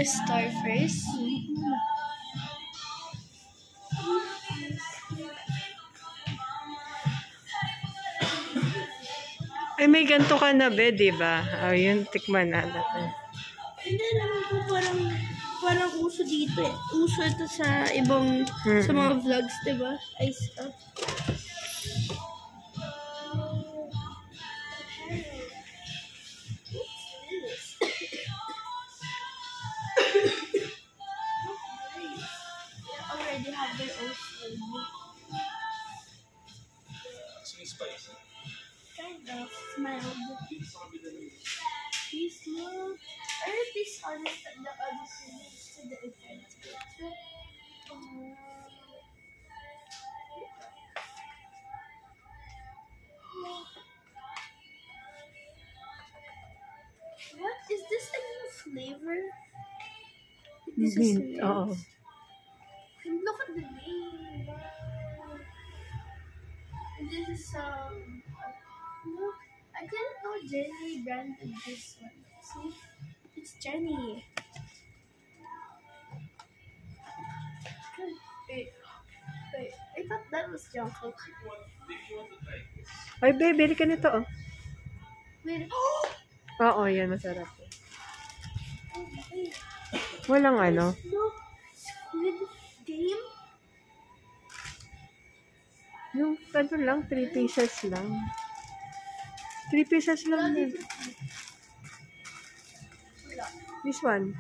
a star first. Ay, may ganito ka na be, diba? Oh, yun, tikman na natin. Hindi naman po parang uso dito eh. Uso ito sa ibang, sa mga vlogs, diba? Ice up. Already have their own flavor. Spicy. Kind of mild. Please look. I heard this honest and the other things to the event. What is this a new flavor? This is Mint, oo. and look at the name. And this is look, I didn't know Jenny branded this one. See, it's Jenny. Wait, I thought that was Jungkook. Ay, be, bili ka nito, oh. Wait, Oo, yan, masarap. Walang ano. look, Squid Game. Yung, ano lang, 3 pieces lang. 3 pieces lang din. This one.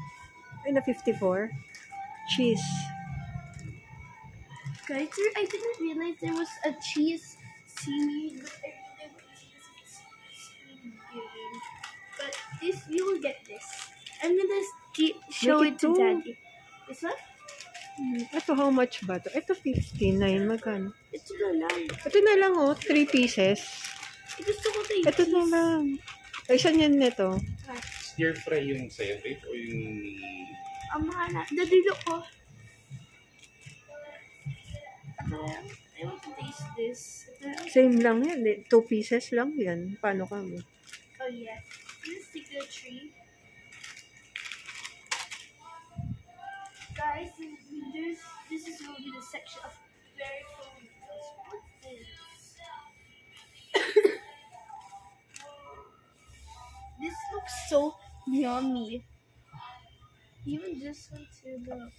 Ay, na 54. Cheese. Guys, I didn't realize there was a cheese seaweed, but I really want Squid Game. But this, you will get this. I'm gonna show Make it it to two. Daddy. This one? Ito, how much ba to? Ito, 59. Magkano? Ito na lang. Ito na lang, oh. 3 pieces. Gusto ko ito yung Ito na lang. Ay, saan yan nito? Stir fry yung sa'yo, babe? O yung... Ang mahal na. Dadilo ko. I want to taste this. Same lang yan. 2 pieces lang yan. Paano ka mo? Oh yeah. This is the tree. Guys, this is will be the section of very cool videos. What's this? This looks so yummy. Even this one too, look.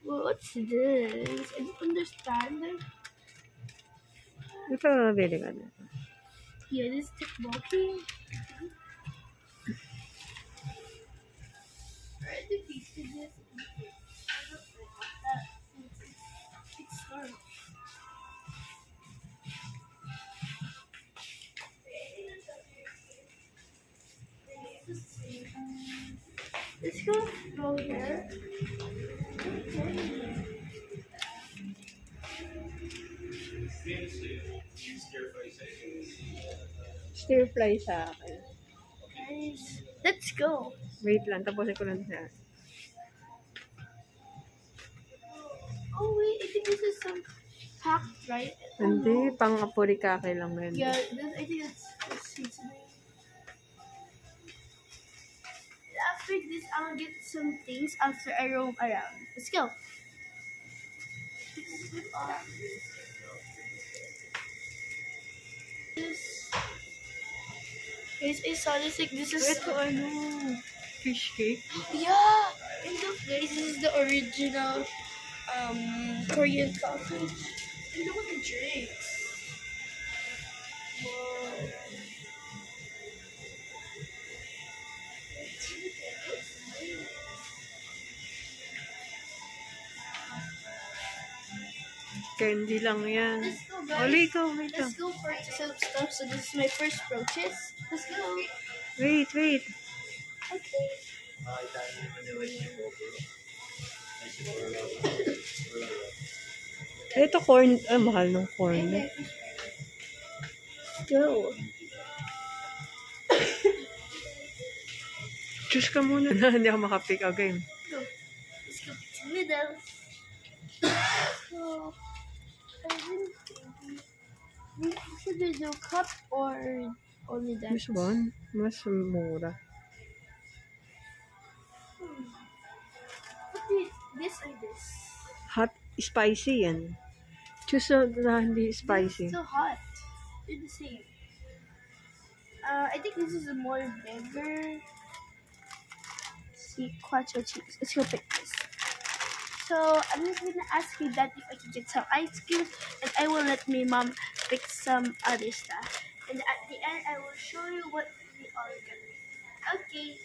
What's this? I don't understand. Ito, mabili ka na. Yeah, this is tteokbokki. I already tasted this. I don't like that since it's hard. Let's go here. Stir fry sa'yo. Stir fry sa akin. Guys, let's go. Wait lang, tapusin ko lang siya. Oh wait, I think this is some packed, right? Hindi, pang apurikake lang yun. Yeah, I think that's seasoning. After this, I'll get some things after I roam around. Let's go. Guys, I saw this, like, this is... Ito ano, fish cake. Yeah! And look, guys, this is the original Korean coffee. And look at the drinks. Whoa. Candy lang yan. Let's go, guys. Oh, wait lang. Let's go for some stuff. So this is my first purchase. Let's go. Wait. Okay. Ito corn, mahal ng corn. Let's go. Choose ka muna na, hindi ako makapick. Okay. Go. Let's go to the middle. So, should we do cup or only that? Which one? Mas mura. What is this or this? Hot, spicy yan. Choose na hindi spicy. It's so hot. They're the same. I think this is a more bigger. See, quattro cheese. Let's go pick this. So I'm just gonna ask you that if I can get some ice cream, and I will let my mom pick some other stuff. And at the end, I will show you what we all got. Okay.